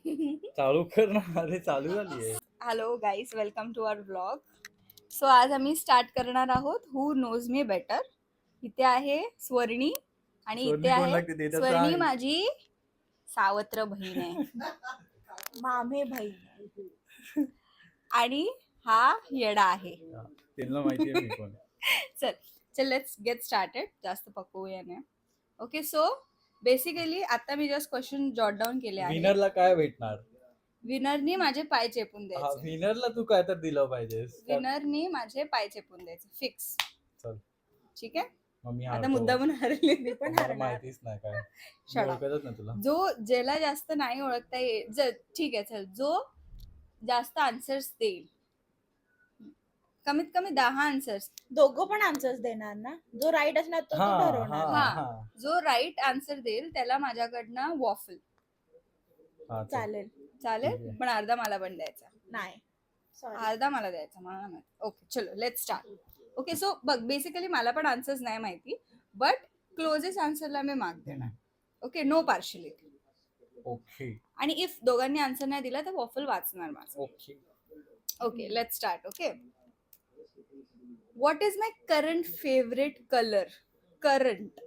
चालू कर ना. अरे चालू झाली आहे. Hello guys, welcome to our blog. So आज आम्ही स्टार्ट करणार आहोत हू नोज मी बेटर. इथे आहे स्वर्णी आणि इथे स्वर्णी कोण आहे लागते ते तर स्वर्णी सांग. माझी सावत्र बहीण आहे. मामे बहीण आणि हा येडा आहे. हा, त्यांना माहिती आहे मी कोण. चल चल लेट्स गेट स्टार्टेड. जास्त पकवूया नाही. ओके, सो बेसिकली आता मी जस्ट क्वेश्चन जॉट डाऊन केले आहे. विनरला काय भेटणार? विनरनी माझे पाय चेपून हा, द्यायचे. विनरला तू काय तर दिलं पाहिजेस. विनरनी माझे पाय चेपून द्यायचे फिक्स. चल ठीक आहे. मग मी आता हारतो. मुद्दा पण हरले मी पण मला हरणार. माहितीच नाही काय. Shut up. ओळखतच ना तुला. जो ज्याला जास्त नाही ओळखता ठीक आहे चल, जो जास्त आन्सर्स देईल, कमीत कमी 10 आन्सर्स, दोघं पण आन्सर्स देणार ना? जो राईट असणार तो हा, तो ठरवणार. हा. हा, जो राईट आन्सर देईल त्याला माझ्याकडनं वॉफल. हा, चल. चालेल. चालेल, ठीक आहे. पण अर्धा मला पण द्यायचा. नाही सॉरी. अर्धा मला द्यायचा, मला नाही माहिती. ओके चलो लेट्स स्टार्ट. ओके, सो बघ बेसिकली मला पण आन्सर्स नाही माहिती, बट क्लोजेस्ट आन्सरला मी मार्क देणार. Okay, no partiality. ओके आणि इफ दोघांनी आन्सर नाही दिला तर वॉफल वाचणार माझं. Okay. Okay let's start. Okay, what is my current favourite colour? Current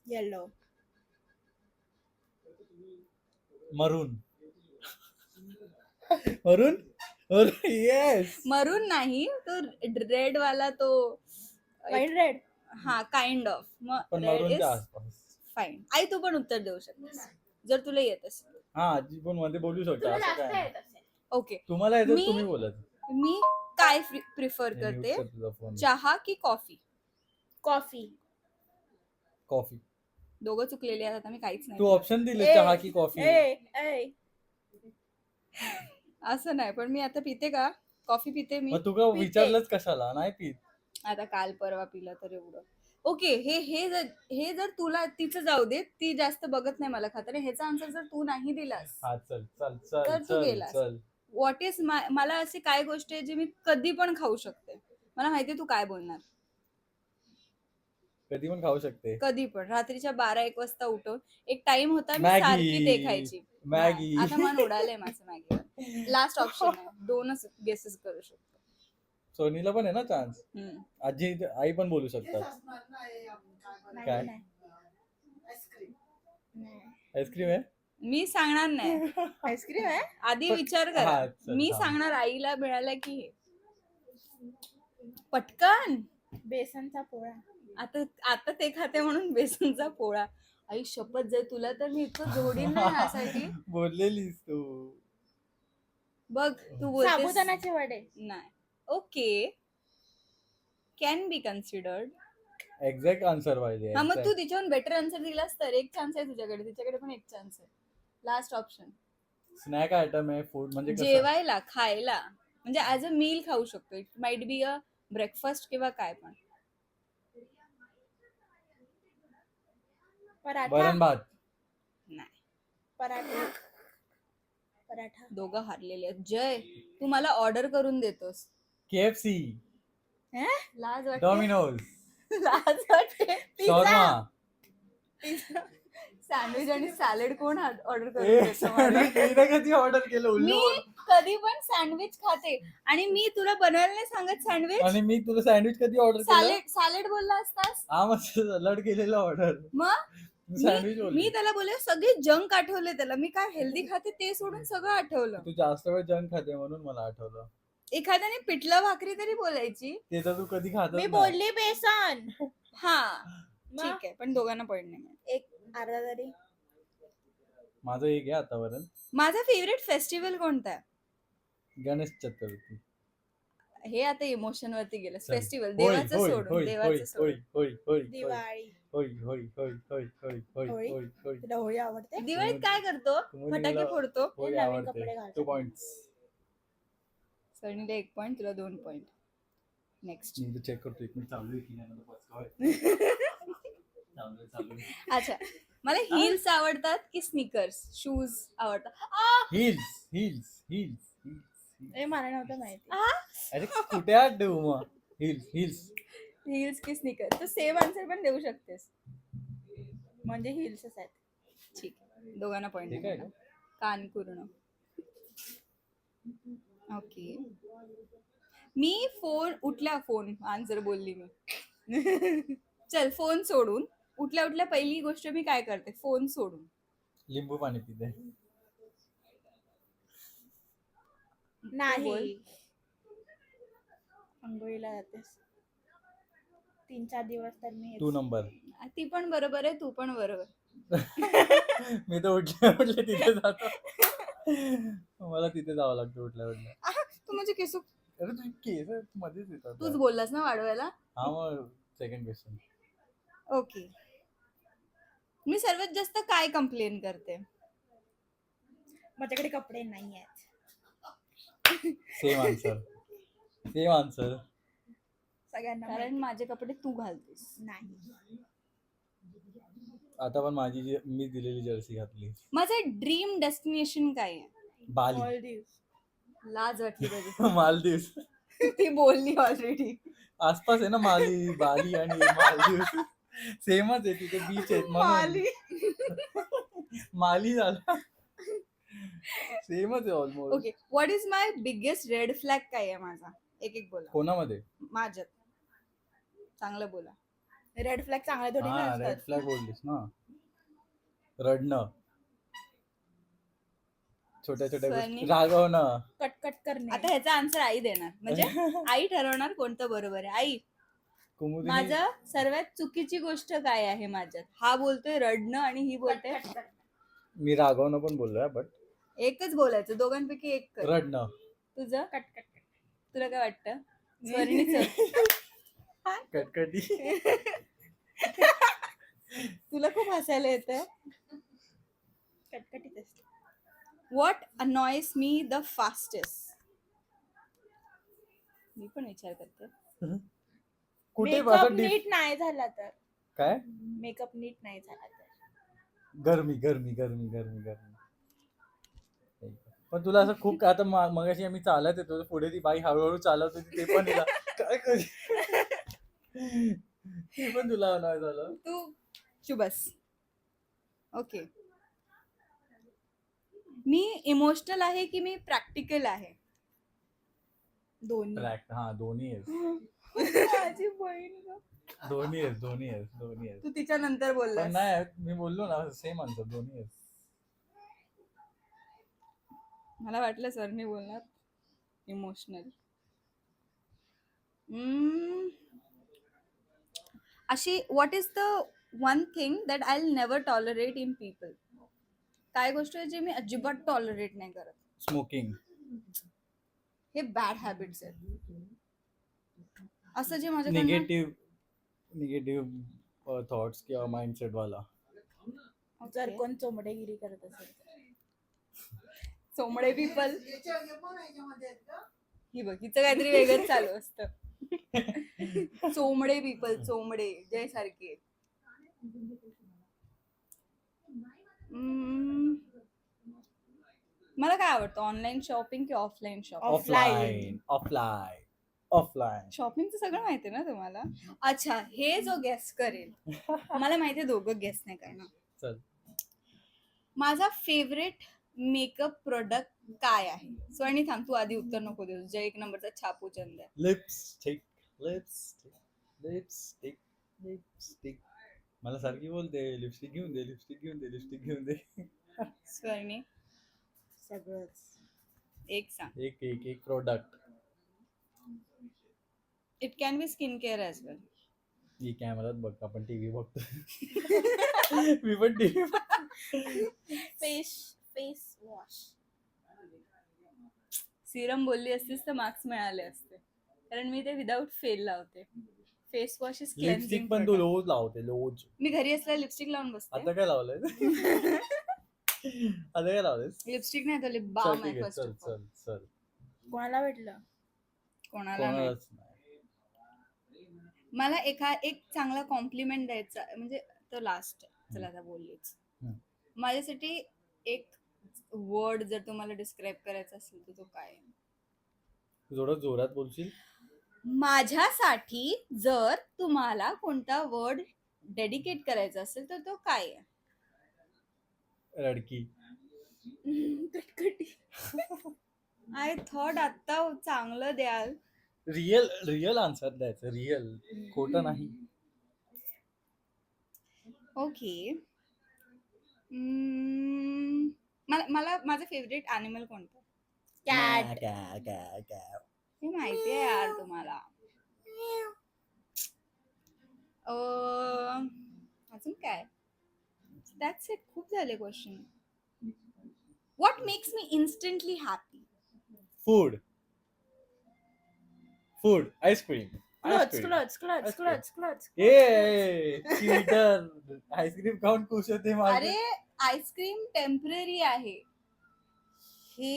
yellow. Maroon. Maroon yes. मरून नाही, तो रेड वाला, तो वाईट रेड. हा काइंड ऑफ. पण रेड इज मरूनच्या आसपास. फाईन. आई तू पण उत्तर देऊ शकतेस जर तुला येत असेल. हा, आजी पण मध्ये बोलू शकता. तुला असं जास्त काय येत असेल. ओके, तुम्हाला येतं मी- तुम्ही बोलत. मी काय प्रिफर करते, तुझा फोन. चहा की कॉफी? कॉफी. कॉफी. दोघं चुकलेले आहेत, आता मी काहीच तू नाही. ऑप्शन दिले ए, चहा की कॉफी. ए असं नाही, पण मी आता पिते का कॉफी पिते मी. मग तू का पिते. विचारलंच कशाला? नाही पीत. आता काल परवा पिला तर एवढं. ओके, हे जर तुला तिचं जाऊ दे, ती जास्त बघत नाही मला खाताना. ह्याचा आन्सर जर तू नाही दिलास, हा, चल चल तर चल तू चल गेलास. चल. व्हॉट इज मला अशी काय गोष्ट आहे जी मी कधी पण खाऊ शकते? मला माहिती तू काय बोलणार. कधी पण खाऊ शकते. कधी पण रात्रीच्या 12-1 वाजता उठून. एक टाइम होता मी मॅगी. सारखी ते खायची. मॅगी. नाही, आता मन उडालंय माझं मॅगी. लास्ट ऑप्शन आहे, 2च गेसेस करू शकतो. सोनीला पण आहे ना चान्स. हम्म. आजी आई पण बोलू शकतात. काय? नाही. आईस्क्रीम आहे. मी सांगणार नाही, आईस्क्रीम आहे. आधी पण- विचार हा, करा. चल, मी हा. सांगणार आईला मिळालं की हे. पटकन. बेसनचा पोळा. आता ते खाते म्हणून बेसनचा पोळा. आई शपथ, जर तुला तर मी इतकं जोडीन ना ह्यासाठी. बोललेलीस तू. बघ तू बोलतेस साबुदाण्याचे वडे. नाही. Okay, can be considered. Exact answer पाहिजे. हा, मग तू तिच्याहून बेटर आन्सर दिलास तर एक चान्स आहे तुझ्याकडे, तिच्याकडे पण एक चान्स आहे. Last option. स्नॅक आयटम आहे. फूड म्हणजे कसं? जेवायला, खायला, म्हणजे ऍज अ मील खाऊ शकतो. It might be a breakfast किंवा काय पण. पराठा. वरण भात. नाही, पराठा. पराठा. दोघं हारलेले आहेत. जय, तू मला ऑर्डर करून देतोस. KFC. लाज वाटते. डॉमिनोज. लाज वाटते. शॉर्मा. सँडविच आणि सॅलड कोण ऑर्डर करून ए, देतो मला? तिने कधी ऑर्डर केलं? उल्लू मी बोल. कधी पण सँडविच खाते आणि मी तुला बनवायला नाही सांगत सँडविच. आणि मी तुला सँडविच कधी ऑर्डर केलं? सॅलड बोलला असतास. हा, मग सॅलड केलेलं ऑर्डर. मग सँडविच मी बोलली. त्याला बोलले सगळे जंक आठवले त्याला. मी काय हेल्दी खाते ते सोडून सगळं आठवलं. तू जास्त वेळ जंक खाते म्हणून मला आठवलं. एखाद्याने पिठलं भाकरी तरी बोलायची. ते तर तू कधी खात मी बोलली बेसन. हा मग? ठीक आहे, पण दोघांना पॉईंट नाही मिळत. एक अर्धा तरी. माझं एक आहे आतापर्यंत. माझा फेवरेट फेस्टिवल कोणता आहे? गणेश चतुर्थी. हे आता इमोशन वरती गेलं. चल. फेस्टिवल होळी, देवाचं होळी, सोडून, होळी, देवाचं होळी, सोडून. होळी, होळी, दिवाळी. होळी, होळी, होळी, होळी, होळी, होळी, होळी? होळी, होळी. तुला होळी आवडते? दिवाळीत काय करतो? तुम्हाला फटाके मला- फोडतो. होळी नवीन आवडते. कपडे घालतात. 2 पॉइंट्स. सनीला 1 पॉइंट, तुला 2 पॉइंट. नेक्स्ट. मी चेक करतो एक मिनिट. चालू आहे की नाही मला पचकावं. चालू आहे. अच्छा, मला हिल्स आवडतात की स्नीकर्स, शूज आवडतात? Heels heels heels heels. ए, मला नव्हतं माहिती. अरे कुठे आत देऊ मग? Heels heels. हिल्स की स्नीकर? तू सेम आन्सर पण देऊ शकतेस. म्हणजे हिल्सच आहेत. ठीक आहे, दोघांना पॉइंट ठीक आहे का? कानपूर्ण. ओके. मी फोन उठल्या फोन आन्सर बोलली मी. चल फोन सोडून उठल्या उठल्या पहिली गोष्ट मी काय करते फोन सोडून? लिंबू पाणी पिते. बोल. नाही. अंघोळीला जातेस 3-4 दिवस तर मी तू नंबर. ती पण बरोबर आहे, तू पण बरोबर. मी तर उठल्या उठल्या तिथे जातो. मला तिथे जावं लागतं उठल्या उठल्या. तू म्हणजे केसू अरे तुझी केस मध्येच येतात. तूच बोललास ना वाढवायला. हा मग सेकंड क्वेश्चन. ओके. मी सर्वात जास्त काय कंप्लेन करते? माझ्याकडे कपडे नाही आहेत. Same answer. Same answer. सगळ्यांना कारण माझे कपडे तू घालतेस. नाही. आता पण मी दिलेली जर्सी घातली. माझं ड्रीम डेस्टिनेशन काय आहे? बाली. Maldives. लाज वाटली पाहिजे. मालदीव. ती बोलली ऑलरेडी. आसपास आहे ना बाली आणि मालदीव. सेमच आहे तिथे बीच आहेत माली. माली झाला. सेमच आहे almost. Okay. What is my biggest red flag काय आहे माझा? एक एक बोला. कोणामध्ये? माझ्यात. चांगलं बोला. रेड फ्लॅग चांगले थोडी हा रेड नसतात. फ्लॅग बोललीस ना. रडणं. छोट्या छोट्या स्वनी. गोष्टी रागवणं. कट करणे. आता ह्याचा आन्सर आई देणार. म्हणजे आई ठरवणार कोणतं बरोबर आहे. आई, कुमुदिनी. माझं सर्वात चुकीची गोष्ट काय आहे माझ्यात? हा बोलतोय रडणं आणि ही बोलते मी रागवणं पण बोललोय बट एकच बोलायचं. दोघांपैकी एक कर. रडणं. तुझं कट. तुला काय वाटतं? स्वर्णीचं. कटकटी. तुला खूप हसायला येतं. कटकटीत असते. What annoys me the fastest? मी पण विचार करते. कुठे मेकअप माझं नीट नाही झाला तर. काय? मेकअप नीट नाही झाला तर. गरमी. पण तुला असं खूप आता मगाशी आम्ही चालत येतो पुढे ती बाई हळूहळू चालवत होती ते पण तिला काय करी ते पण तुला नाही झालं. तू शुभस. ओके. मी इमोशनल आहे की मी प्रॅक्टिकल आहे? दोन्ही. हा दोन्ही आहे. माझी बहीण गं. दोन्ही आहे. तू तिच्या नंतर पण बोललास. नाही मी बोललो ना सेम आन्सर दोन्ही आहे. मला वाटलं सरनी बोलणार इमोशनल. अशी what is the one thing that I will never tolerate in people? काय गोष्ट आहे जी मी अजिबात टॉलरेट नाही करत? स्मोकिंग. हे बॅड हॅबिट्स आहेत. असं जे माझ्याकडनं निगेटिव्ह थॉट्स किंवा माइंडसेट वाला. जर कोण चोमडेगिरी करत असेल तर. चोमडे पीपल. ही बघ हिचं काहीतरी वेगळंच चालू असतं. चोमडे पीपल. चोमडे जय सारखे. मला काय आवडतं? ऑनलाईन शॉपिंग की ऑफलाईन शॉपिंग? ऑफलाईन. शॉपिंगचं सगळं माहिती आहे ना तुम्हाला? अच्छा, हे जो गेस करेल मला माहितीये दोघं गेस नाही करणार. चल. माझा फेवरेट मेकअप प्रोडक्ट काय आहे? स्वर्णी थांब, तू आधी उत्तर नको देऊ. जे एक नंबरचा छापू चंद आहे. लिपस्टिक. मला सारखी बोलते लिपस्टिक घेऊन दे. स्वर्णी सगळंच. एक सांग. एक product. It can be skin care as well. ही कॅमेरात बघ आपण टीव्ही बघतो. मी पण टीव्ही. Face wash. सिरम बोलली असतीस तर मार्क्स मिळाले असते, कारण मी ते विदाऊट फेल लावते. Face wash is lipstick cleansing. पण तू रोज लावते रोज. मी घरी असल्यावर लिपस्टिक लावून बसते. आता काय लावलंय? लिपस्टिक नाही तर लिप बाम आहे फर्स्ट ऑफ ऑल. चल. कोणाला भेटलं? कोणाला नाही. कोणालाच नाही. मला एक चांगला कॉम्प्लिमेंट द्यायचा म्हणजे तो लास्ट. चला आता बोललीच. माझ्यासाठी एक वर्ड जर तुम्हाला डिस्क्राईब करायचा असेल तर तो काय आहे? थोडं जोरात बोलशील? माझ्यासाठी जर तुम्हाला कोणता वर्ड डेडिकेट करायचा असेल तर तो काय आहे? रडकी. कटकटी. आय थॉट आता चांगलं द्याल. रिअल आन्सर द्यायचं, रिअल, खोटं नाही. ओके. मला मला माझं फेवरेट अॅनिमल कोणतं कॅट. हे माहिती आहे यार तुम्हाला. अजून काय? That's it. खूप झाले question. What makes me instantly happy? Food, ice cream. Clothes. A cheater, ice cream खाऊन खुश होते अरे माझे. आईस्क्रीम टेम्पररी आहे. हे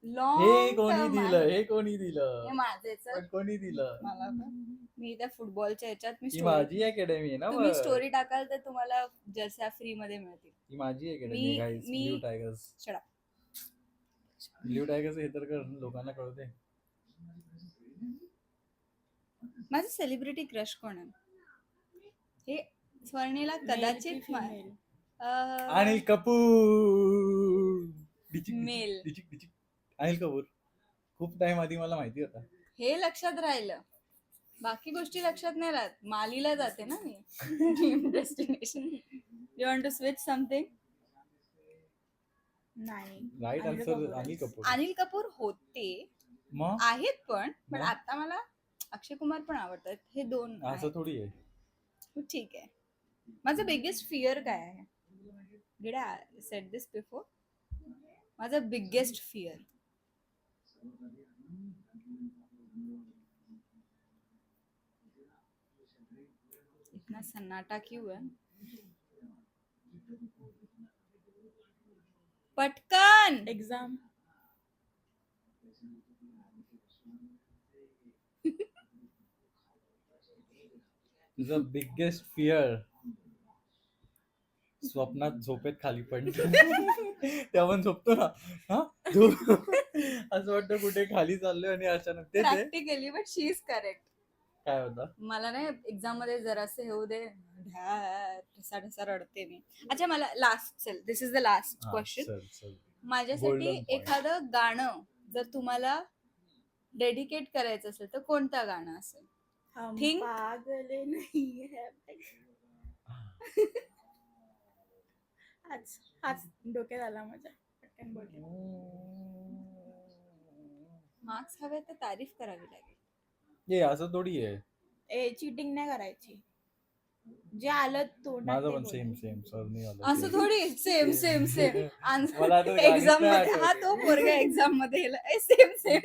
हे लॉंग कोणी दिलं, हे कोणी हे दिलं, माझेच आहे. पण कोणी दिलं? मला पण. मी त्या फुटबॉलच्या ह्याच्यात ही माझी अकॅडमी आहे ना. तुम्ही मग. स्टोरी टाकाल तर तुम्हाला जर्सी फ्री मध्ये मिळतील. ही माझी अकॅडमी मी- गाईस. मी- blue tigers. Shut up. Blue tigers हे तर कर, लोकांना कळते. माझं सेलिब्रिटी क्रश कोण आहे? हे स्वर्णीला कदाचित अनिल कपूर. डिचिक, मेल. डिचिक, डिचिक. अनिल कपूर खूप टाइम आधी मला माहिती होता. हे लक्षात राहिलं, बाकी गोष्टी लक्षात नाही राहत. मालीला जाते ना मी. Destination. You want to switch something? नाही. Right Anil answer Kapoor. अनिल कपूर. अनिल कपूर होते, मग आहेत पण मग? आता मला अक्षय कुमार पण आवडतात. हे दोन असं आहेत. थोडी आहे. ठीक आहे. माझं बिगेस्ट फिअर काय आहे? Did I said this before? माझं बिगेस्ट फिअर इतना सन्नाटा क्यों है? पटकन. एक्झाम. तुझं बिगेस्ट फिअर स्वप्नात झोपेत खाली पडणं. तेव्हा पण झोपतो ना, हा असं वाटतं कुठे खाली चाललोय आणि अचानक तेच आहे. Practically but she is correct. काय होता? मला नाही एक्झाम मध्ये जरासे होऊ दे, ढसा ढसा रडते मी. अच्छा मला लास्ट, चल दिस इज द लास्ट हा, क्वेश्चन. चल, चल. माझ्यासाठी Golden point. एखादं गाणं जर तुम्हाला डेडिकेट करायचं असेल तर कोणतं गाणं असेल? हम Think. पागल नहीं है. हाच डोक्यात आला माझ्या. पटकन बोलते. मार्क्स हवे तर तारीफ करावी लागेल. ये असं थोडी आहे. ए चीटिंग नाही करायची. जे आलं तोंडात माझं ते पण बोल. सेम सेम सर नाही आलं. असं थोडी सेम सेम सेम मला आता गाणीच एक्झाम नाही मध्ये हा आठवत. तो पोरगा एक्झाम मध्ये सेम सेम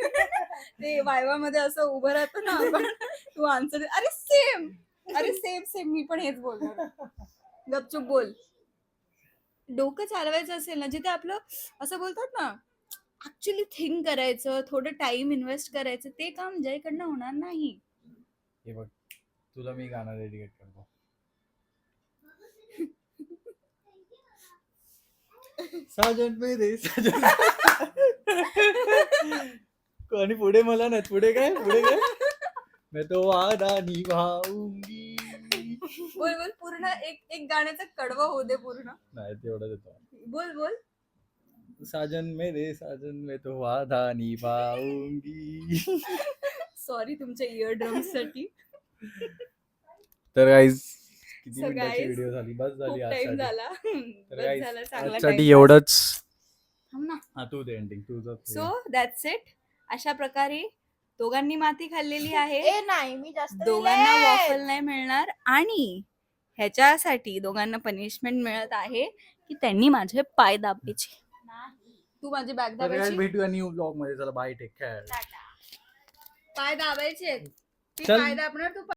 ते वायवा मध्ये असं उभं राहतो ना आपण, तू आन्सर अरे सेम, अरे सेम सेम मी पण हेच बोलणार. गपचूप बोल. डोकं चालवायचं असेल ना, जिथे आपलं असं बोलतात ना ऍक्च्युली थिंक करायचं, थोडं टाइम इन्व्हेस्ट करायचं, ते काम जयकडनं होणार नाही. हे बघ, तुला मी गाणं डेडिकेट करतो. साजन मेरे साजन. आणि पुढे मला नाही, पुढे काय मैं तो वादा निभाऊंगी. बोल बोल पूर्ण एक गाण्याचं कडवं होऊ दे पूर्ण. नाही तेवढं देतो. बोल बोल. साजन मेरे साजन मैं तो वादा निभाऊंगी. सॉरी तुमच्या इयर ड्रम्स साठी. तर गाईज किती So मिनिटाची guys, व्हिडिओ झाली, बस खूप झाली टाइम आजसाठी. झाला. तर बस guys, झाला, चांगला आजसाठी time एवढंच. थांब ना. हा तू दे एंडिंग तुझं. So that's it. अशा प्रकारे दोघांनी माती खाल्लेली आहे. ए नाही मी जास्त दोघांना दिले. वॉफल नाही मिळणार आणि ह्याच्यासाठी दोघांना पनिशमेंट मिळत आहे की त्यांनी माझे पाय दाबायचे. नाही. तू माझी बॅग तर guys, दाबायची, भेटूया न्यू ब्लॉग मध्ये. चला बाय, टेक केअर. टाटा. पाय दाबायचे. ती चल. पाय दाबणार, तू